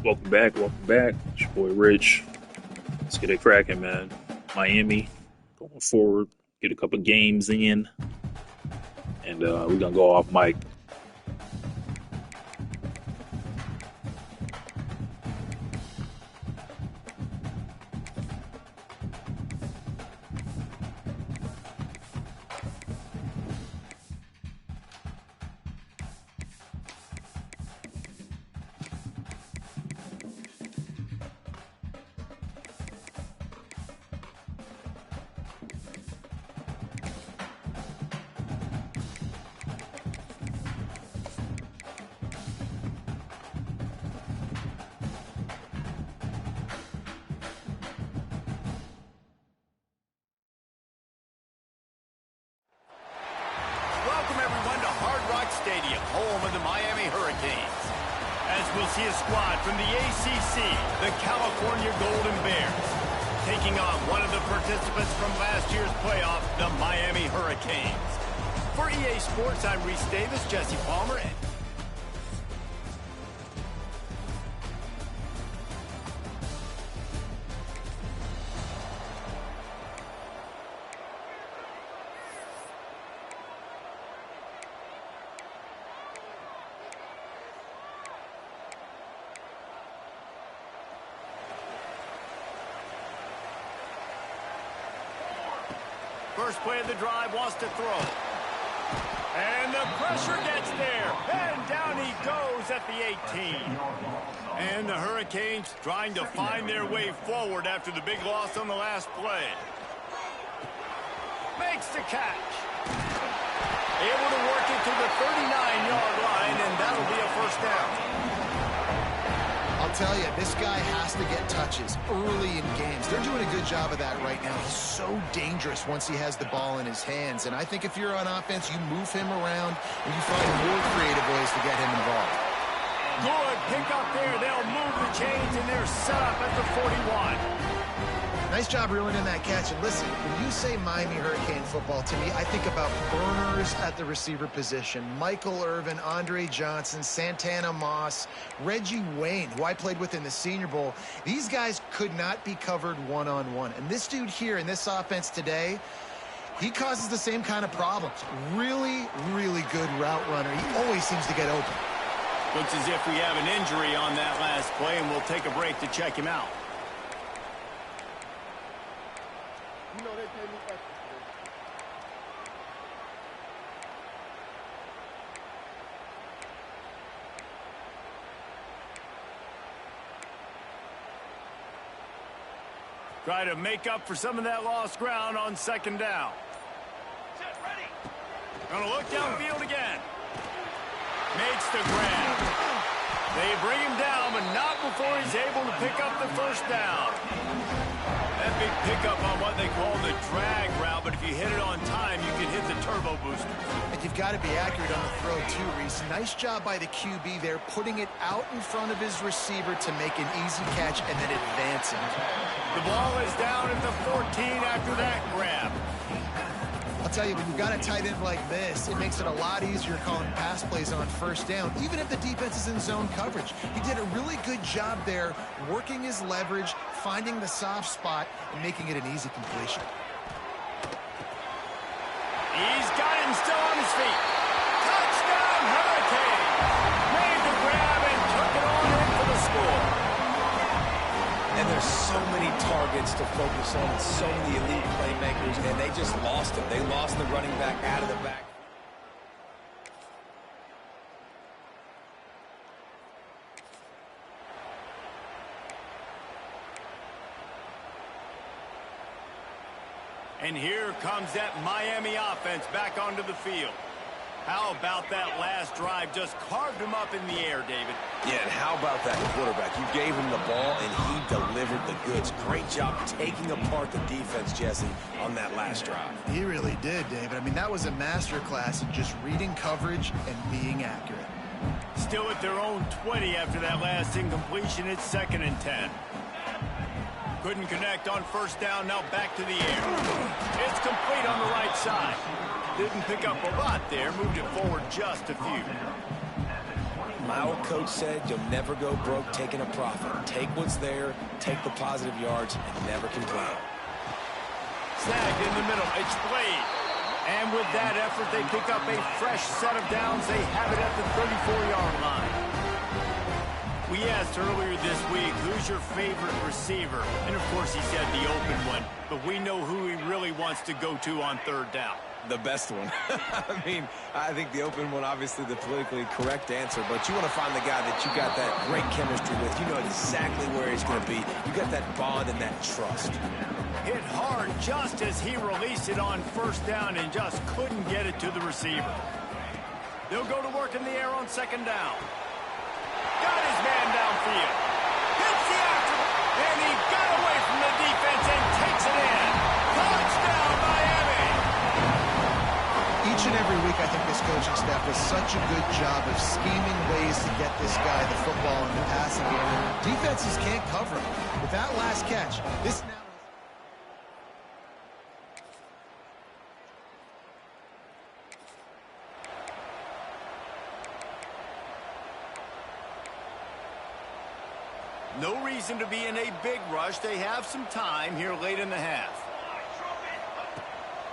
Welcome back, welcome back. It's your boy Rich. Let's get it cracking, man. Miami going forward, get a couple games in, and we're gonna go off mic. Welcome, everyone, to Hard Rock Stadium, home of the Miami Hurricanes. As we'll see a squad from the ACC, the California Golden Bears, taking on one of the participants from last year's playoff, the Miami Hurricanes. For EA Sports, I'm Reese Davis, Jesse Palmer, and first play of the drive, wants to throw. And the pressure gets there. And down he goes at the 18. And the Hurricanes trying to find their way forward after the big loss on the last play. Makes the catch. Able to work it to the 39-yard line, and that'll be a first down. I'll tell you, this guy has to get touches early in games. They're doing a good job of that right now. He's so dangerous once he has the ball in his hands. And I think if you're on offense, you move him around and you find more creative ways to get him involved. Good pick up there. They'll move the chains, and they're set up at the 41. Nice job reeling in that catch. And listen, when you say Miami Hurricane football, to me, I think about burners at the receiver position. Michael Irvin, Andre Johnson, Santana Moss, Reggie Wayne, who I played with in the Senior Bowl. These guys could not be covered one-on-one. And this dude here in this offense today, he causes the same kind of problems. Really, really good route runner. He always seems to get open. Looks as if we have an injury on that last play, and we'll take a break to check him out. Try to make up for some of that lost ground on second down. Gonna look downfield again. Makes the grab. They bring him down, but not before he's able to pick up the first down. That big pickup on what they call the drag route, but if you hit it on time, you can hit the turbo booster. And you've got to be accurate on the throw too, Reese. Nice job by the QB there, putting it out in front of his receiver to make an easy catch and then advancing. The ball is down at the 14 after that grab. I'll tell you, when you've got a tight end like this, it makes it a lot easier calling pass plays on first down, even if the defense is in zone coverage. He did a really good job there, working his leverage, finding the soft spot, and making it an easy completion. He's got him still on his feet. Touchdown, Hurricane! Made the grab and took it on in for the score. And there's so many targets to focus on and so many elite playmakers, and they just lost him. They lost the running back out of the back. And here comes that Miami offense back onto the field. How about that last drive? Just carved him up in the air, David. Yeah, and how about that quarterback? You gave him the ball, and he delivered the goods. Great job taking apart the defense, Jesse, on that last drive. He really did, David. I mean, that was a masterclass in just reading coverage and being accurate. Still at their own 20 after that last incompletion. It's 2nd and 10. Couldn't connect on first down. Now back to the air. It's complete on the right side. Didn't pick up a lot there. Moved it forward just a few. My old coach said you'll never go broke taking a profit. Take what's there, take the positive yards, and never complain. Snagged in the middle. It's Blade. And with that effort, they pick up a fresh set of downs. They have it at the 34-yard line. We asked earlier this week, who's your favorite receiver? And, of course, he said the open one. But we know who he really wants to go to on third down. The best one. I mean, I think the open one, obviously the politically correct answer, but you want to find the guy that you got that great chemistry with. You know exactly where he's going to be. You got that bond and that trust. Hit hard just as he released it on first down and just couldn't get it to the receiver. They'll go to work in the air on second down. Got his man downfield. Hits the after, and he got away from the defense and takes it in. Touchdown, Miami! Each and every week, I think this coaching staff does such a good job of scheming ways to get this guy the football in the passing game. And defenses can't cover him. With that last catch, this now... No reason to be in a big rush. They have some time here late in the half.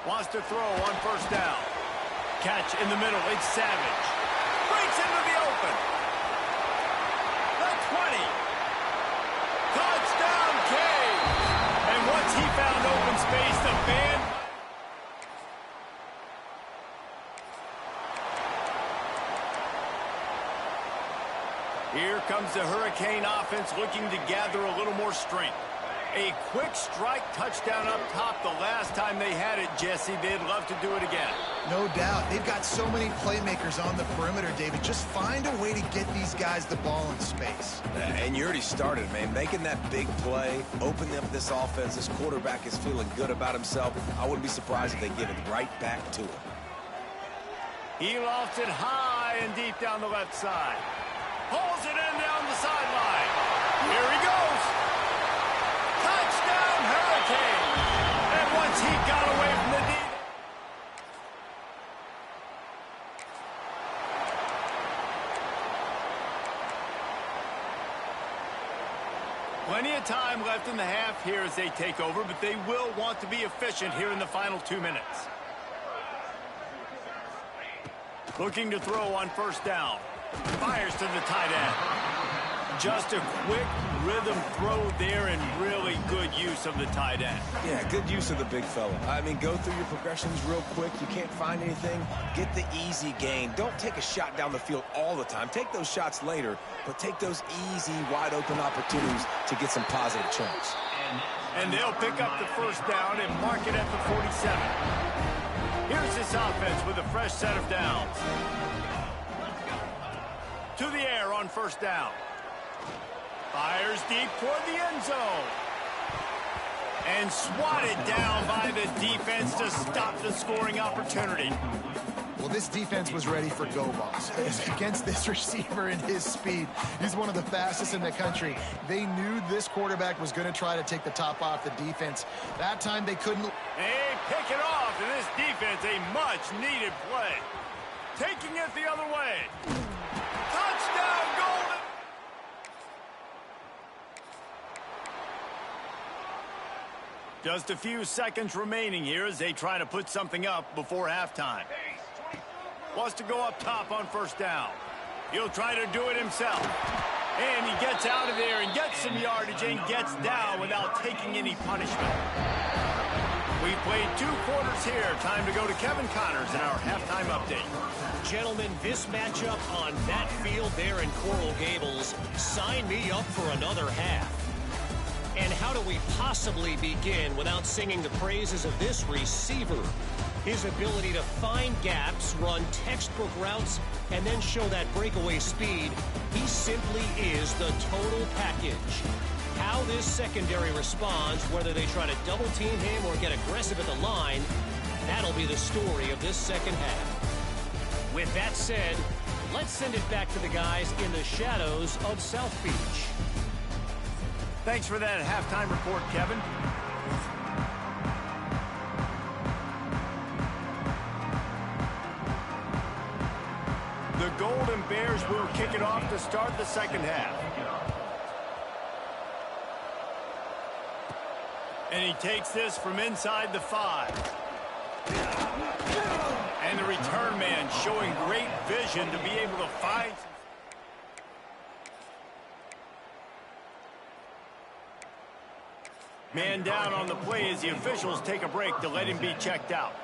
Wants to throw on first down. Catch in the middle. It's Savage. Breaks into the open. The 20. Touchdown, Cage. And once he found open space, the band... Here comes the Hurricane offense looking to gather a little more strength. A quick strike touchdown up top the last time they had it, Jesse. They'd love to do it again. No doubt. They've got so many playmakers on the perimeter, David. Just find a way to get these guys the ball in space. And you already started, man. Making that big play, opening up this offense. This quarterback is feeling good about himself. I wouldn't be surprised if they give it right back to him. He lofts it high and deep down the left side. Pulls it in down the sideline. Here he goes. Touchdown, Hurricane. And once he got away from the defense. Plenty of time left in the half here as they take over, but they will want to be efficient here in the final 2 minutes. Looking to throw on first down. Fires to the tight end. Just a quick rhythm throw there and really good use of the tight end. Yeah, good use of the big fella. I mean, go through your progressions real quick. You can't find anything. Get the easy gain. Don't take a shot down the field all the time. Take those shots later, but take those easy, wide-open opportunities to get some positive chunks. And they'll pick up the first down and mark it at the 47. Here's this offense with a fresh set of downs. To the air on first down. Fires deep toward the end zone. And swatted down by the defense to stop the scoring opportunity. Well, this defense was ready for go balls. Against this receiver and his speed, he's one of the fastest in the country. They knew this quarterback was going to try to take the top off the defense. That time they couldn't. They pick it off, and this defense, a much-needed play. Taking it the other way. Touchdown, Golden! Just a few seconds remaining here as they try to put something up before halftime. Wants to go up top on first down. He'll try to do it himself. And he gets out of there and gets some yardage and gets down without taking any punishment. We played 2 quarters here. Time to go to Kevin Connors in our halftime update. Gentlemen, this matchup on that field there in Coral Gables, sign me up for another half. And how do we possibly begin without singing the praises of this receiver? His ability to find gaps, run textbook routes, and then show that breakaway speed. He simply is the total package. How this secondary responds, whether they try to double team him or get aggressive at the line, that'll be the story of this second half. With that said, let's send it back to the guys in the shadows of South Beach. Thanks for that halftime report, Kevin. The Golden Bears will kick it off to start the second half. And he takes this from inside the 5. And the return man showing great vision to be able to find. Man down on the play as the officials take a break to let him be checked out.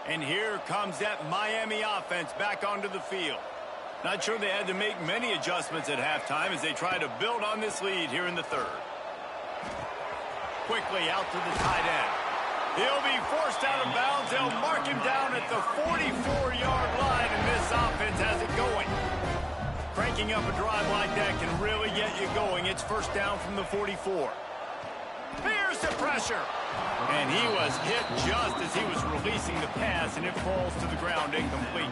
And here comes that Miami offense back onto the field. Not sure they had to make many adjustments at halftime as they try to build on this lead here in the third. Quickly out to the tight end. He'll be forced out of bounds. They'll mark him down at the 44-yard line, and this offense has it going. Cranking up a drive like that can really get you going. It's first down from the 44. Here's the pressure. And he was hit just as he was releasing the pass, and it falls to the ground incomplete.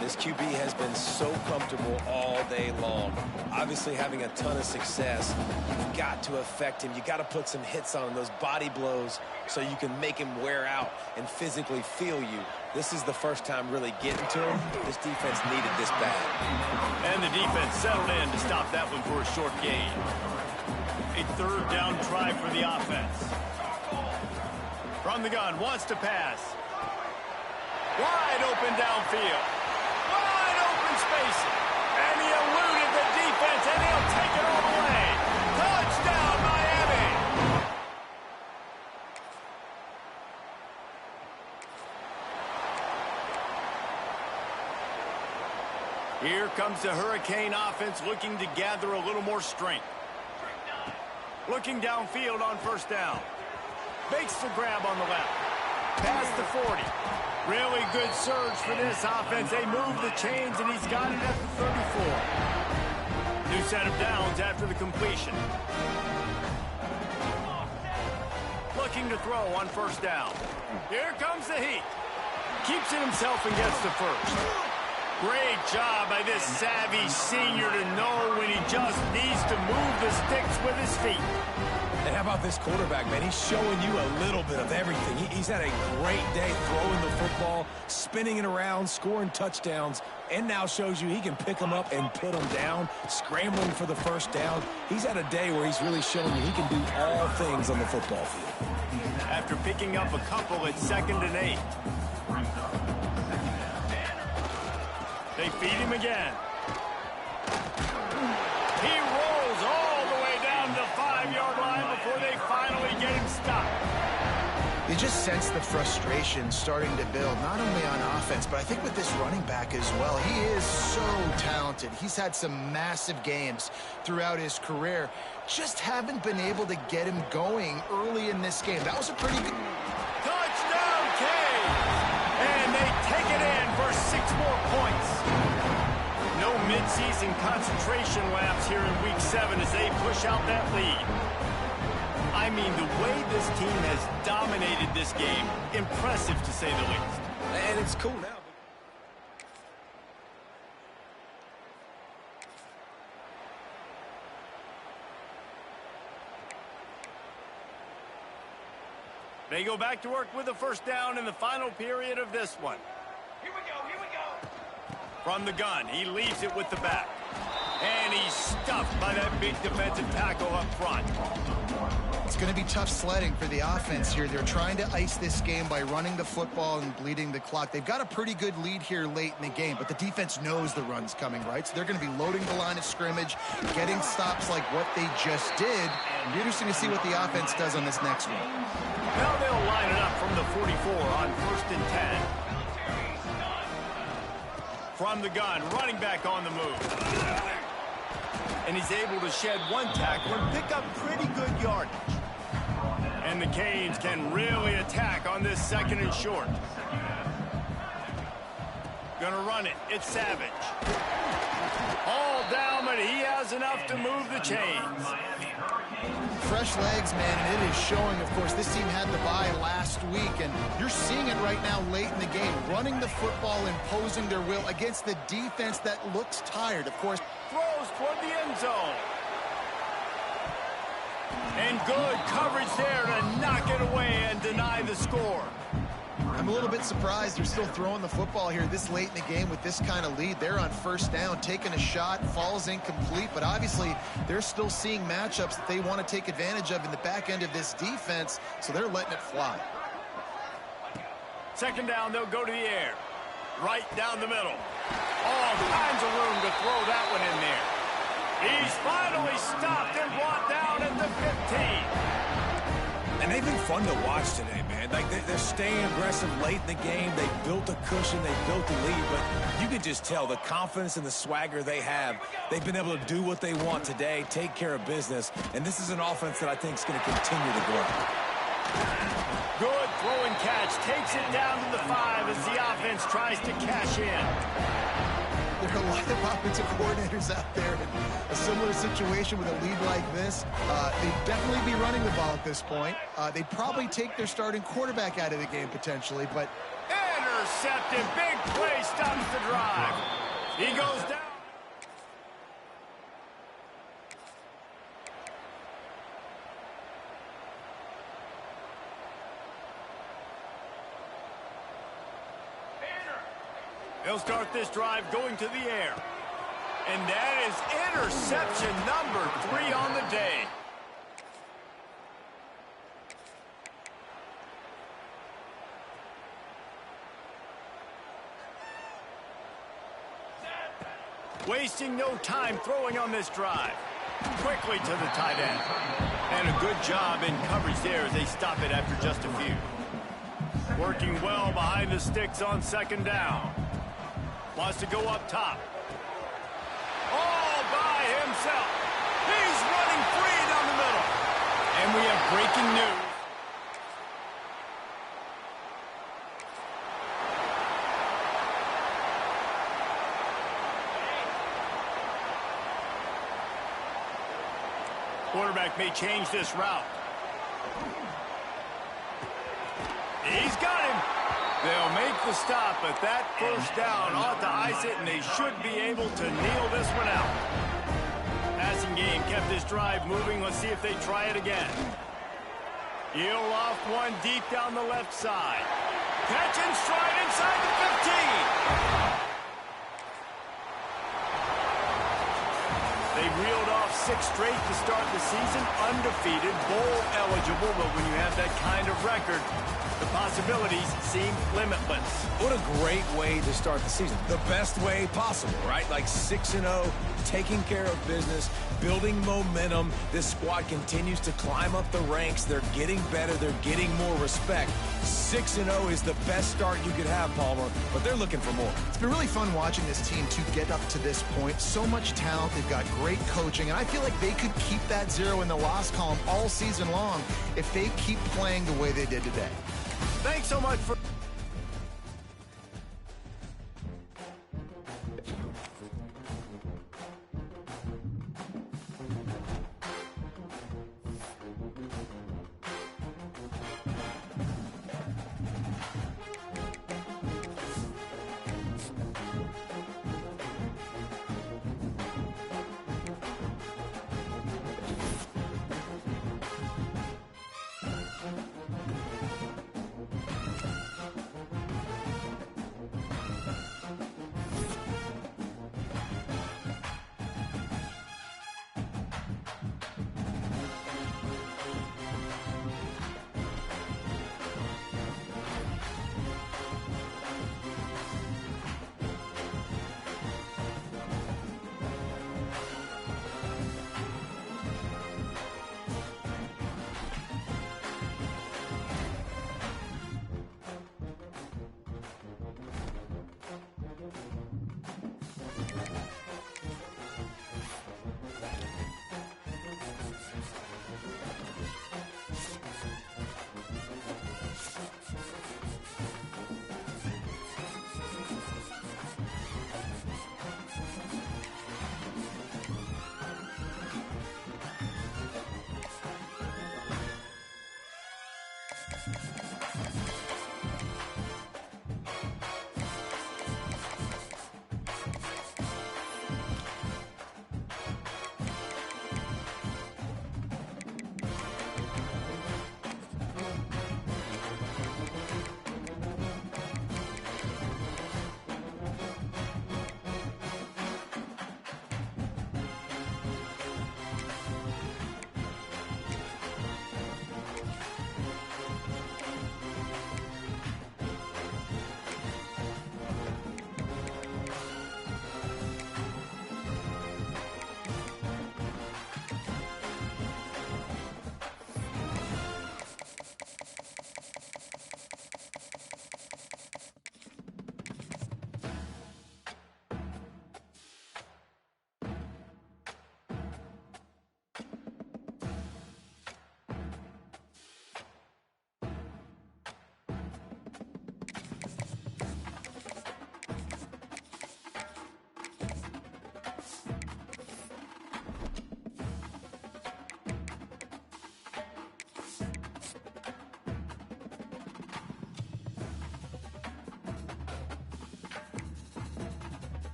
This QB has been so comfortable all day long. Obviously having a ton of success. You've got to affect him. You've got to put some hits on him, those body blows, so you can make him wear out and physically feel you. This is the first time really getting to him. This defense needed this bad. And the defense settled in to stop that one for a short gain. A third down try for the offense. From the gun, wants to pass. Wide open downfield. Wide open spacing. And he eluded the defense, and he'll take it all the way. Touchdown, Miami. Here comes the Hurricane offense looking to gather a little more strength. Looking downfield on first down. Makes the grab on the left. Past the 40. Really good surge for this offense. They move the chains, and he's got it at the 34. New set of downs after the completion. Looking to throw on first down. Here comes the heat. Keeps it himself and gets the first. Great job by this savvy senior to know when he just needs to move the sticks with his feet. And how about this quarterback, man? He's showing you a little bit of everything. He's had a great day throwing the football, spinning it around, scoring touchdowns, and now shows you he can pick them up and put them down, scrambling for the first down. He's had a day where he's really showing you he can do all things on the football field. After picking up a couple at 2nd and 8. They feed him again. He rolls all the way down the 5-yard line before they finally get him stopped. You just sense the frustration starting to build, not only on offense, but I think with this running back as well. He is so talented. He's had some massive games throughout his career. Just haven't been able to get him going early in this game. That was a pretty good... Touchdown, Canes! And they take it in for 6 more points. No midseason concentration laps here in Week 7 as they push out that lead. I mean, the way this team has dominated this game, impressive to say the least. And it's cool now. They go back to work with a first down in the final period of this one. Here we go, here we go. From the gun, he leaves it with the back. And he's stuffed by that big defensive tackle up front. It's going to be tough sledding for the offense here. They're trying to ice this game by running the football and bleeding the clock. They've got a pretty good lead here late in the game, but the defense knows the run's coming, right? So they're going to be loading the line of scrimmage, getting stops like what they just did. It'll be interesting to see what the offense does on this next one. Now they'll line it up from the 44 on 1st and 10. From the gun, running back on the move. And he's able to shed one tackle and pick up pretty good yardage. And the Canes can really attack on this 2nd and short. Gonna run it. It's Savage. All down, but he has enough to move the chains. Fresh legs, man, and it is showing. Of course, this team had the bye last week, and you're seeing it right now late in the game. Running the football, imposing their will against the defense that looks tired. Of course, throws toward the end zone. And good coverage there to knock it away and deny the score. I'm a little bit surprised they're still throwing the football here this late in the game with this kind of lead. They're on first down, taking a shot, falls incomplete, but obviously they're still seeing matchups that they want to take advantage of in the back end of this defense, so they're letting it fly. Second down, they'll go to the air. Right down the middle. All kinds of room to throw that one in there. He's finally stopped and brought down at the 15. And they've been fun to watch today, man. Like, they're staying aggressive late in the game. They built a cushion. They built a lead. But you can just tell the confidence and the swagger they have. They've been able to do what they want today, take care of business. And this is an offense that I think is going to continue to grow. Good throw and catch. Takes it down to the 5 as the offense tries to cash in. There are a lot of offensive coordinators out there in a similar situation with a lead like this. They'd definitely be running the ball at this point. They'd probably take their starting quarterback out of the game potentially, but... Intercepted. Big play stops the drive. He goes down. They'll start this drive going to the air. And that is interception number 3 on the day. Wasting no time throwing on this drive. Quickly to the tight end. And a good job in coverage there as they stop it after just a few. Working well behind the sticks on second down. Wants to go up top. All by himself. He's running free down the middle. And we have breaking news. Quarterback may change this route. He's got him. They'll make the stop, but that first down ought to ice it, and they should be able to kneel this one out. Passing game kept this drive moving. Let's see if they try it again. He'll off one deep down the left side. Catch and stride inside the 15. They reeled off 6 straight to start the season, undefeated, bowl eligible, but when you have that kind of record, the possibilities seem limitless. What a great way to start the season. The best way possible, right? Like 6-0, taking care of business, building momentum. This squad continues to climb up the ranks. They're getting better. They're getting more respect. 6-0 is the best start you could have, Palmer, but they're looking for more. It's been really fun watching this team to get up to this point. So much talent. They've got great coaching, and I feel like they could keep that 0 in the loss column all season long if they keep playing the way they did today. Thanks so much for...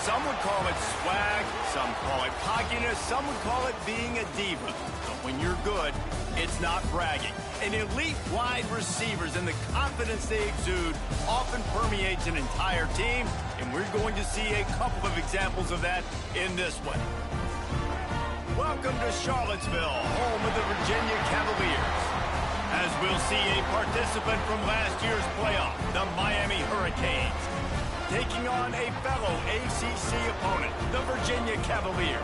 Some would call it swag, some call it cockiness, some would call it being a diva. But when you're good, it's not bragging. And elite wide receivers and the confidence they exude often permeates an entire team, and we're going to see a couple of examples of that in this one. Welcome to Charlottesville, home of the Virginia Cavaliers. As we'll see a participant from last year's playoff, the Miami Hurricanes, taking on a fellow ACC opponent, the Virginia Cavaliers.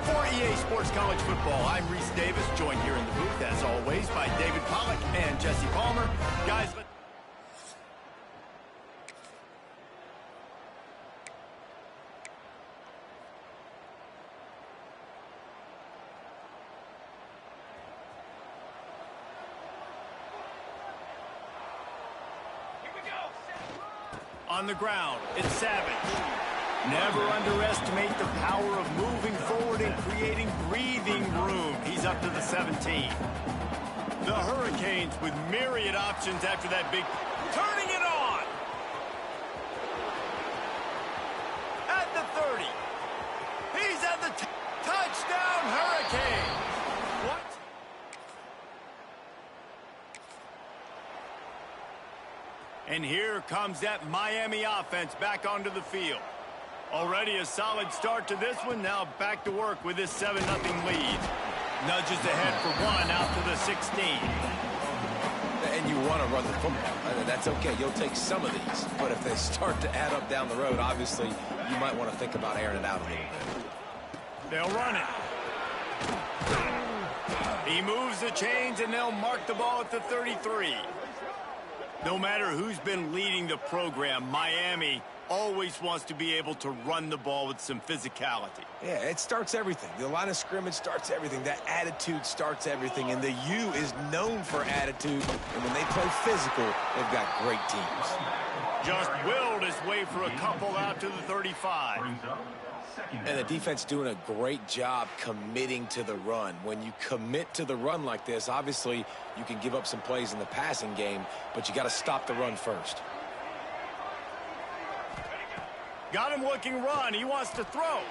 For EA Sports College Football, I'm Reese Davis, joined here in the booth, as always, by David Pollack and Jesse Palmer. Guys, on the ground, it's Savage. Never underestimate the power of moving forward and creating breathing room. He's up to the 17. The Hurricanes with myriad options after that big... Turning it on! At the 30. He's at the... Touchdown, Hurricanes! What? And here comes that Miami offense back onto the field. Already a solid start to this one. Now back to work with this 7-0 lead. Nudges ahead for one out to the 16. And you want to run the football. That's okay. You'll take some of these. But if they start to add up down the road, obviously, you might want to think about airing it out a little bit. They'll run it. He moves the chains, and they'll mark the ball at the 33. No matter who's been leading the program, Miami always wants to be able to run the ball with some physicality. Yeah, it starts everything. The line of scrimmage starts everything. That attitude starts everything. And the U is known for attitude. And when they play physical, they've got great teams. Just willed his way for a couple out to the 35. And the defense doing a great job committing to the run. When you commit to the run like this, obviously you can give up some plays in the passing game, but you got to stop the run first. Got him looking run. He wants to throw.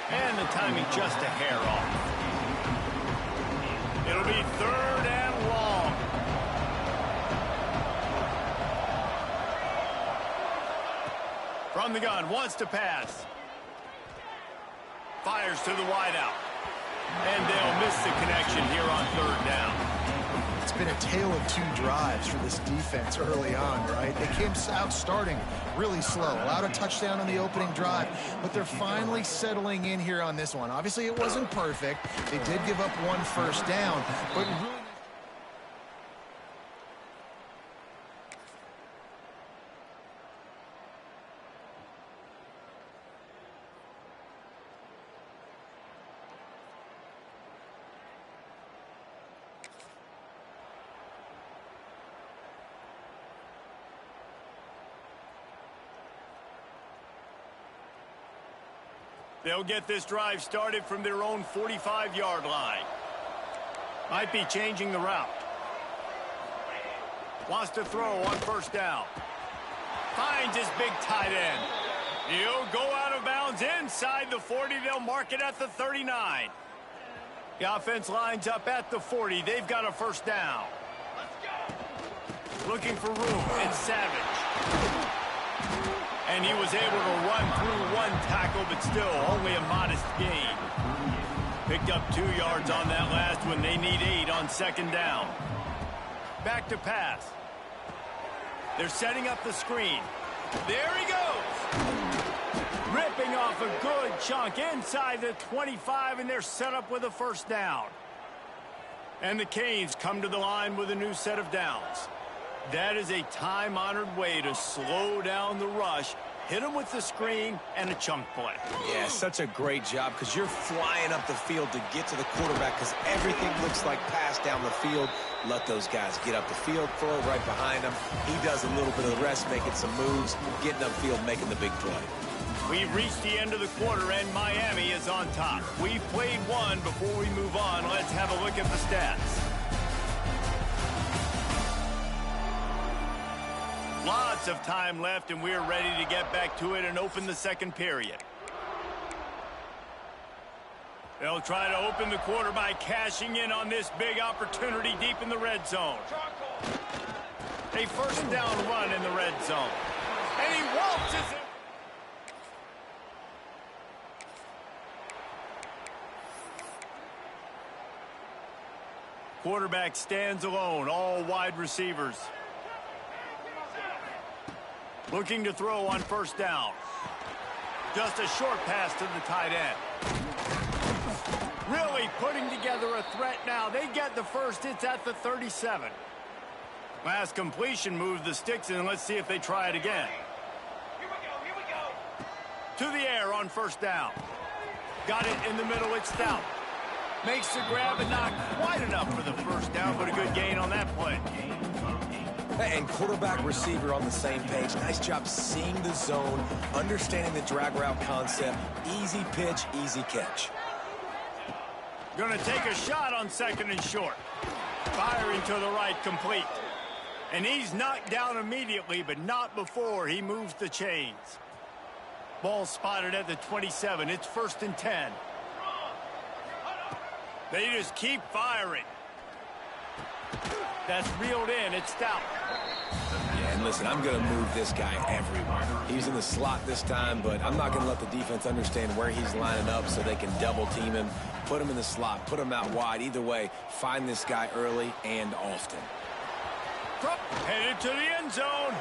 And the timing just a hair off. It'll be 3rd and long. From the gun, wants to pass. Fires to the wideout. And they'll miss the connection here on 3rd down. It's been a tale of two drives for this defense early on, right? They came out starting really slow. Allowed a touchdown on the opening drive, but they're finally settling in here on this one. Obviously, it wasn't perfect. They did give up 1 first down, but really... They'll get this drive started from their own 45-yard line. Might be changing the route. Wants to throw on 1st down. Finds his big tight end. He'll go out of bounds inside the 40. They'll mark it at the 39. The offense lines up at the 40. They've got a 1st down. Looking for room. It's Savage. And he was able to run through 1 tackle, but still only a modest gain. Picked up 2 yards on that last one. They need 8 on 2nd down. Back to pass. They're setting up the screen. There he goes. Ripping off a good chunk inside the 25, and they're set up with a 1st down. And the Canes come to the line with a new set of downs. That is a time-honored way to slow down the rush, hit them with the screen, and a chunk play. Yeah, such a great job because you're flying up the field to get to the quarterback because everything looks like pass down the field. Let those guys get up the field, throw it right behind him. He does a little bit of the rest, making some moves, getting upfield, making the big play. We've reached the end of the quarter, and Miami is on top. We've played one. Before we move on, let's have a look at the stats. Lots of time left, and we're ready to get back to it and open the 2nd period. They'll try to open the quarter by cashing in on this big opportunity deep in the red zone. A first down run in the red zone. And he waltzes it. Quarterback stands alone, all wide receivers. Looking to throw on first down. Just a short pass to the tight end. Really putting together a threat now. They get the first. It's at the 37. Last completion moved the sticks in. Let's see if they try it again. Here we go. To the air on first down. Got it in the middle. It's Stout. Makes the grab and not quite enough for the first down, but a good gain on that play. And quarterback receiver on the same page. Nice job seeing the zone, understanding the drag route concept. Easy pitch, easy catch. Going to take a shot on second and short. Firing to the right, complete. And he's knocked down immediately, but not before he moves the chains. Ball spotted at the 27. It's 1st and 10. They just keep firing. That's reeled in. It's Stout. Yeah, and listen, I'm going to move this guy everywhere. He's in the slot this time, but I'm not going to let the defense understand where he's lining up so they can double team him, put him in the slot, put him out wide. Either way, find this guy early and often. Headed to the end zone,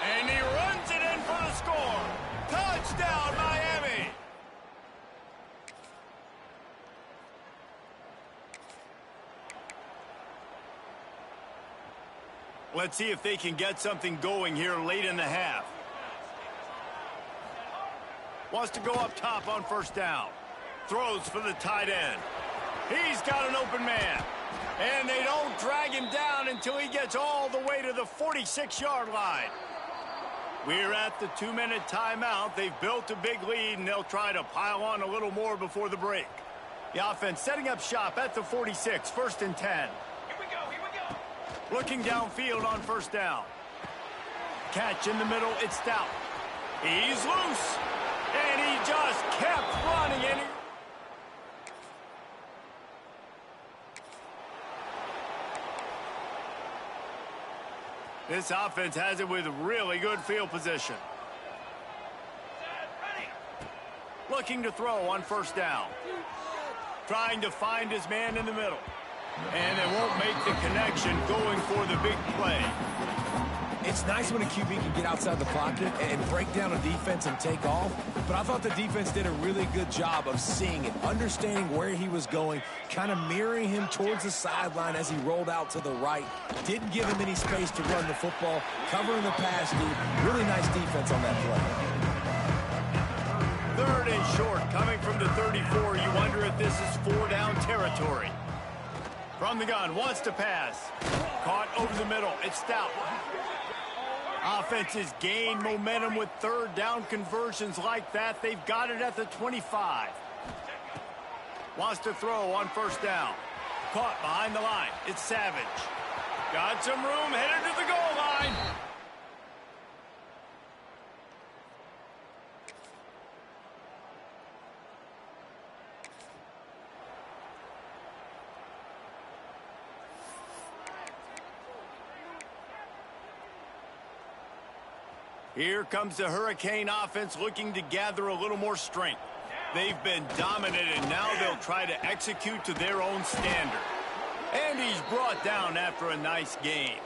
and he runs it in for the score. Touchdown, Miami! Let's see if they can get something going here late in the half. Wants to go up top on first down. Throws for the tight end. He's got an open man. And they don't drag him down until he gets all the way to the 46-yard line. We're at the 2-minute timeout. They've built a big lead, and they'll try to pile on a little more before the break. The offense setting up shop at the 46, 1st and 10. Here we go. Looking downfield on first down. Catch in the middle, it's Stout. He's loose, and he just kept running. And this offense has it with really good field position. Looking to throw on first down. Trying to find his man in the middle. And they won't make the connection going for the big play. It's nice when a QB can get outside the pocket and break down a defense and take off, but I thought the defense did a really good job of seeing it, understanding where he was going, kind of mirroring him towards the sideline as he rolled out to the right. Didn't give him any space to run the football, covering the pass deep. Really nice defense on that play. 3rd and short, coming from the 34. You wonder if this is 4-down territory. From the gun, wants to pass. Caught over the middle. It's Stout. Offenses gain momentum with 3rd down conversions like that. They've got it at the 25. Wants to throw on first down. Caught behind the line. It's Savage. Got some room, headed to the goal line. Here comes the Hurricane offense looking to gather a little more strength. They've been dominated. Now they'll try to execute to their own standard. And he's brought down after a nice game.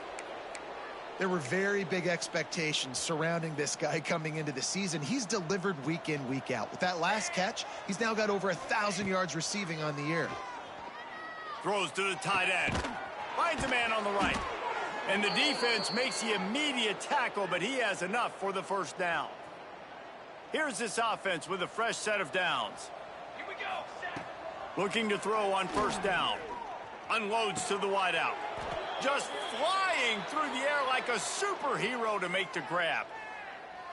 There were very big expectations surrounding this guy coming into the season. He's delivered week in, week out. With that last catch, he's now got over 1,000 yards receiving on the year. Throws to the tight end. Finds a man on the right. And the defense makes the immediate tackle, but he has enough for the first down. Here's this offense with a fresh set of downs. Here we go. Looking to throw on first down. Unloads to the wideout. Just flying through the air like a superhero to make the grab.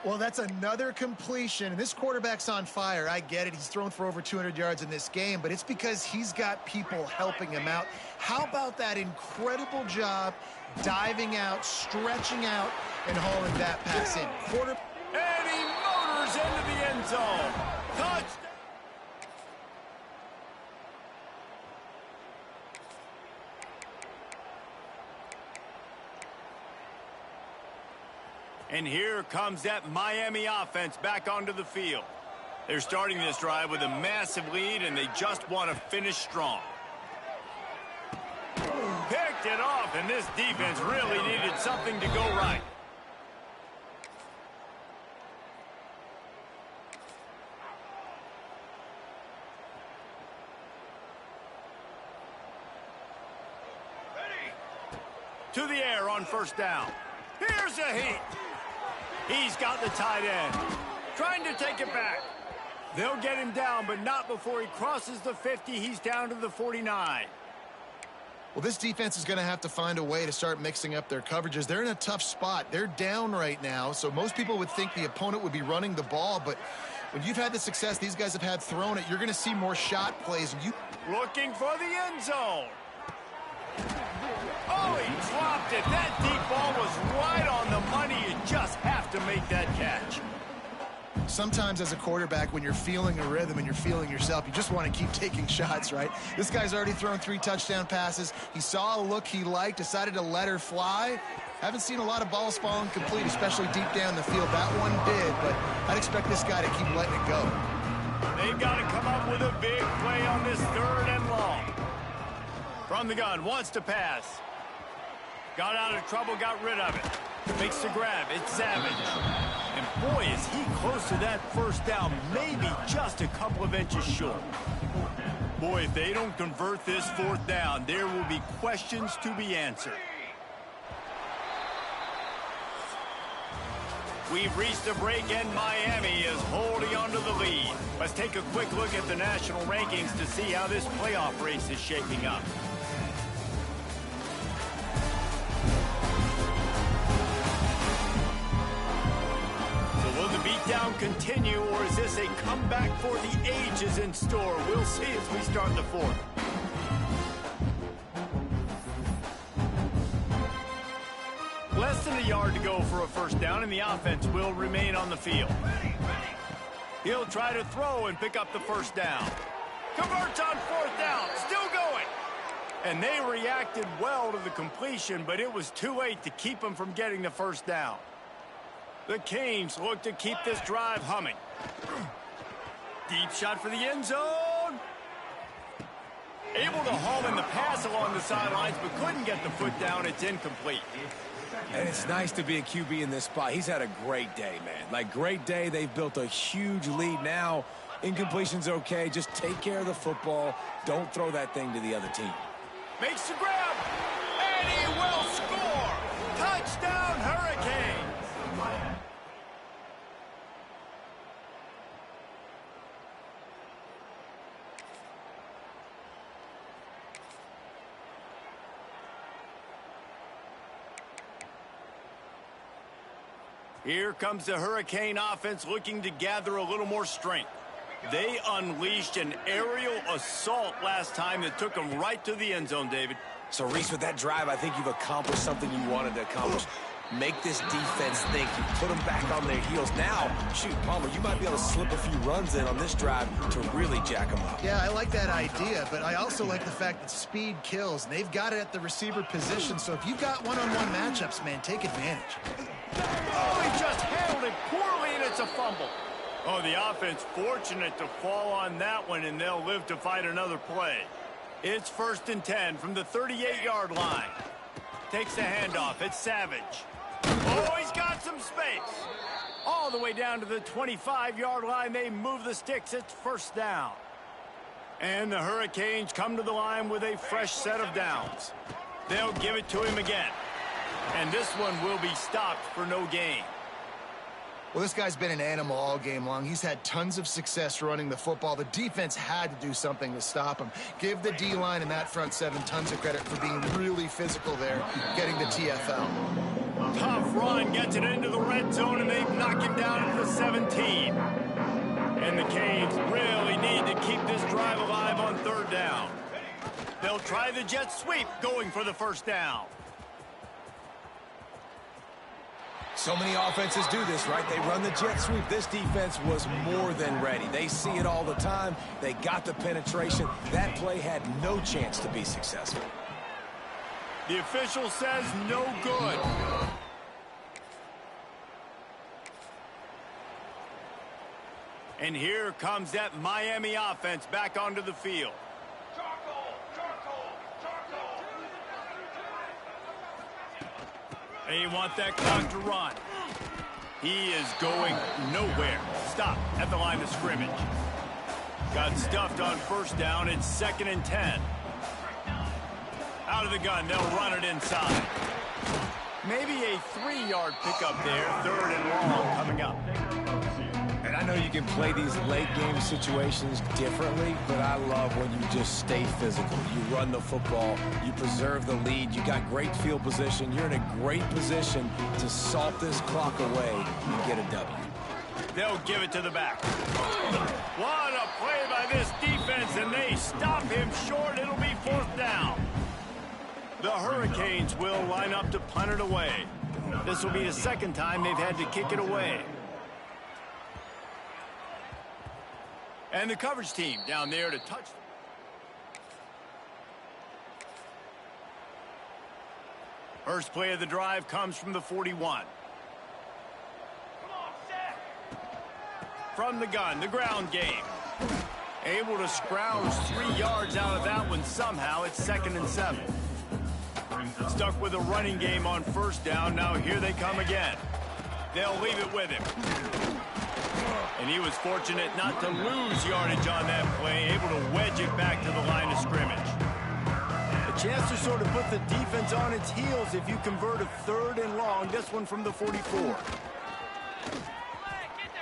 Well, that's another completion. This quarterback's on fire. I get it. He's thrown for over 200 yards in this game, but it's because he's got people helping him out. How about that incredible job diving out, stretching out, and hauling that pass in? And he motors into the end zone. Touchdown. And here comes that Miami offense back onto the field. They're starting this drive with a massive lead, and they just want to finish strong. Picked it off, and this defense really needed something to go right. To the air on first down. Here's a heat. He's got the tight end. Trying to take it back. They'll get him down, but not before he crosses the 50. He's down to the 49. Well, this defense is going to have to find a way to start mixing up their coverages. They're in a tough spot. They're down right now, so most people would think the opponent would be running the ball, but when you've had the success these guys have had throwing it, you're going to see more shot plays. Looking for the end zone. Oh, he dropped it. That deep ball was right on the money. You just have to make that catch. Sometimes as a quarterback, when you're feeling a rhythm and you're feeling yourself, you just want to keep taking shots, right? This guy's already thrown 3 touchdown passes. He saw a look he liked, decided to let her fly. Haven't seen a lot of balls falling complete, especially deep down the field. That one did, but I'd expect this guy to keep letting it go. They've got to come up with a big play on this 3rd and long. From the gun, wants to pass. Got out of trouble, got rid of it. Makes the grab, it's Savage. And boy, is he close to that first down, maybe just a couple of inches short. Boy, if they don't convert this 4th down, there will be questions to be answered. We've reached a break, and Miami is holding onto the lead. Let's take a quick look at the national rankings to see how this playoff race is shaping up. Will the beatdown continue, or is this a comeback for the ages in store? We'll see as we start the 4th. Less than a yard to go for a first down, and the offense will remain on the field. He'll try to throw and pick up the first down. Converts on 4th down, still going. And they reacted well to the completion, but it was too late to keep him from getting the first down. The Canes look to keep this drive humming. Deep shot for the end zone. Able to haul in the pass along the sidelines, but couldn't get the foot down. It's incomplete. And it's nice to be a QB in this spot. He's had a great day, man. Like, great day. They've built a huge lead now. Incompletion's okay. Just take care of the football. Don't throw that thing to the other team. Makes the grab. And he will score. Touchdown, Hurricanes. Here comes the Hurricane offense looking to gather a little more strength. They unleashed an aerial assault last time that took them right to the end zone, David. So, Reese, with that drive, I think you've accomplished something you wanted to accomplish. Make this defense think. You put them back on their heels. Now, shoot, Palmer, you might be able to slip a few runs in on this drive to really jack them up. Yeah, I like that idea, but I also like the fact that speed kills. And they've got it at the receiver position, so if you've got one-on-one matchups, man, take advantage. Oh, he just handled it poorly, and it's a fumble. Oh, the offense fortunate to fall on that one, and they'll live to fight another play. It's 1st and 10 from the 38-yard line. Takes the handoff. It's Savage. Oh, he's got some space. All the way down to the 25-yard line. They move the sticks. It's 1st down. And the Hurricanes come to the line with a fresh set of downs. They'll give it to him again. And this one will be stopped for no gain. Well, this guy's been an animal all game long. He's had tons of success running the football. The defense had to do something to stop him. Give the D-line and that front 7 tons of credit for being really physical there, getting the TFL. Tough run, gets it into the red zone, and they knock him down at the 17. And the Canes really need to keep this drive alive on 3rd down. They'll try the jet sweep, going for the first down. So many offenses do this, right? They run the jet sweep. This defense was more than ready. They see it all the time. They got the penetration. That play had no chance to be successful. The official says no good. And here comes that Miami offense back onto the field. Charcoal, charcoal, charcoal. They want that clock to run. He is going nowhere. Stop at the line of scrimmage. Got stuffed on first down. It's 2nd and 10. Out of the gun, they'll run it inside. Maybe a 3-yard pickup there. 3rd and long coming up. And I know you can play these late game situations differently, but I love when you just stay physical. You run the football, you preserve the lead, you got great field position, you're in a great position to salt this clock away and get a W. They'll give it to the back. What a play by this defense, and they stop him short. It'll be 4th down. The Hurricanes will line up to punt it away. This will be the 2nd time they've had to kick it away. And the coverage team down there to touch. First play of the drive comes from the 41. Come on, set. From the gun, the ground game. Able to scrounge 3 yards out of that one somehow. It's 2nd and 7. Stuck with a running game on first down. Now here they come again. They'll leave it with him. And he was fortunate not to lose yardage on that play, able to wedge it back to the line of scrimmage. A chance to sort of put the defense on its heels if you convert a 3rd and long, this one from the 44.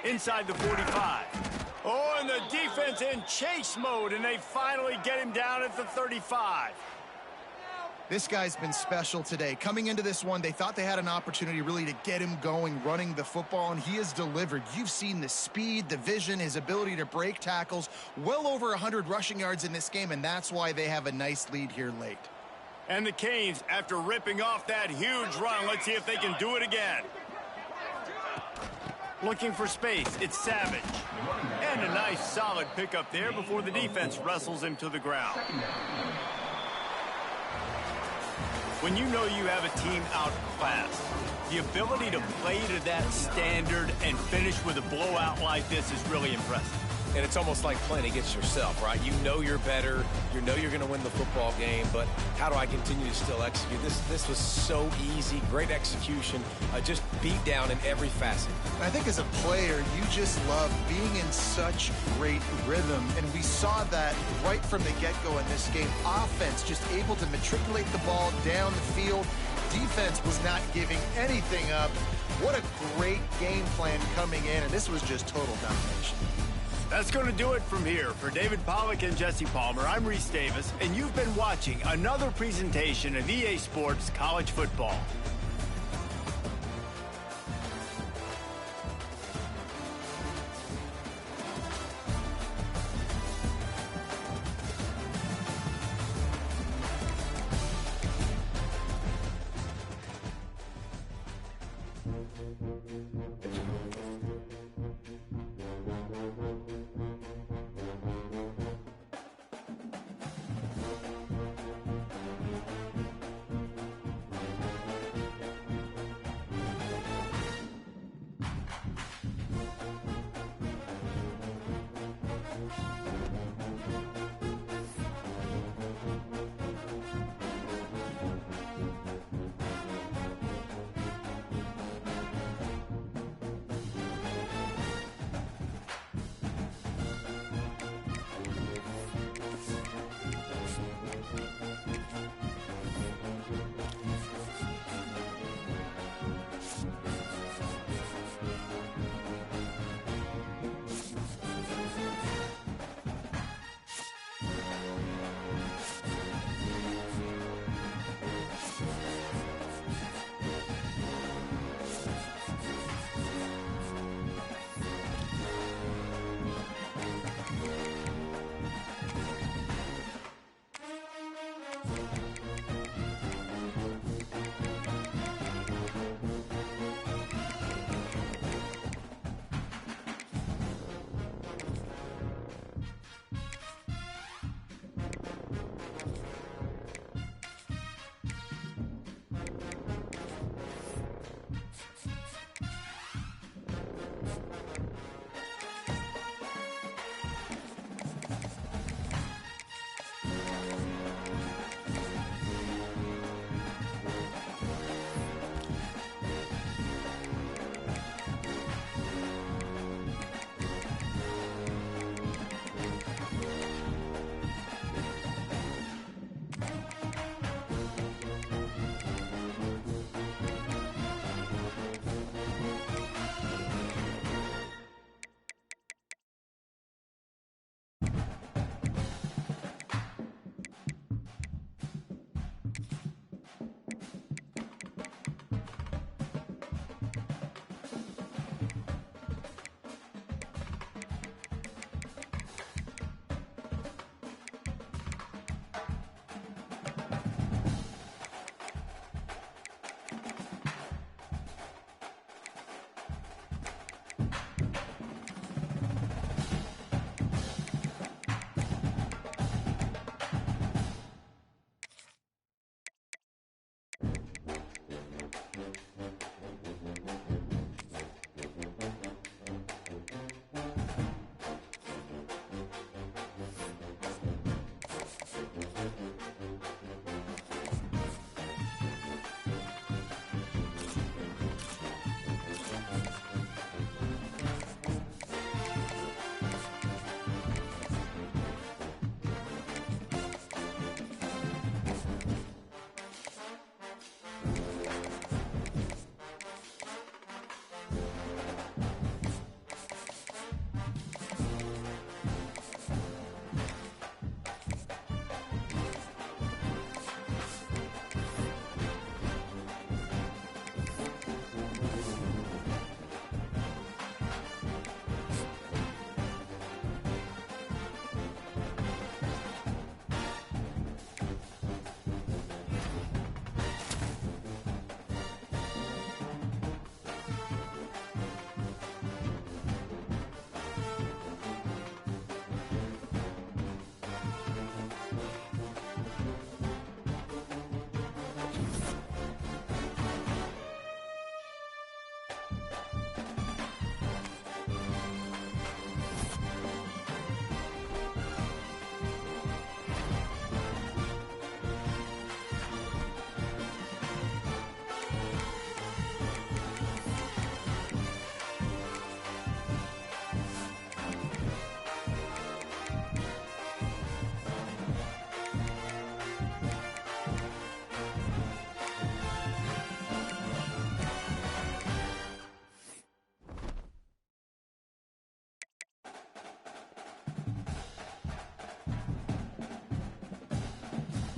Inside the 45. Oh, and the defense in chase mode, and they finally get him down at the 35. This guy's been special today. Coming into this one, they thought they had an opportunity really to get him going, running the football, and he has delivered. You've seen the speed, the vision, his ability to break tackles, well over 100 rushing yards in this game, and that's why they have a nice lead here late. And the Canes, after ripping off that huge run, let's see if they can do it again. Looking for space, it's Savage. And a nice solid pickup there before the defense wrestles him to the ground. When you know you have a team outclassed, the ability to play to that standard and finish with a blowout like this is really impressive. And it's almost like playing against yourself, right? You know you're better, you know you're going to win the football game, but how do I continue to still execute? This was so easy, great execution, just beat down in every facet. I think as a player, you just love being in such great rhythm, and we saw that right from the get-go in this game. Offense just able to matriculate the ball down the field. Defense was not giving anything up. What a great game plan coming in, and this was just total domination. That's going to do it from here. For David Pollack and Jesse Palmer, I'm Reese Davis, and you've been watching another presentation of EA Sports College Football.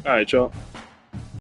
All right, y'all.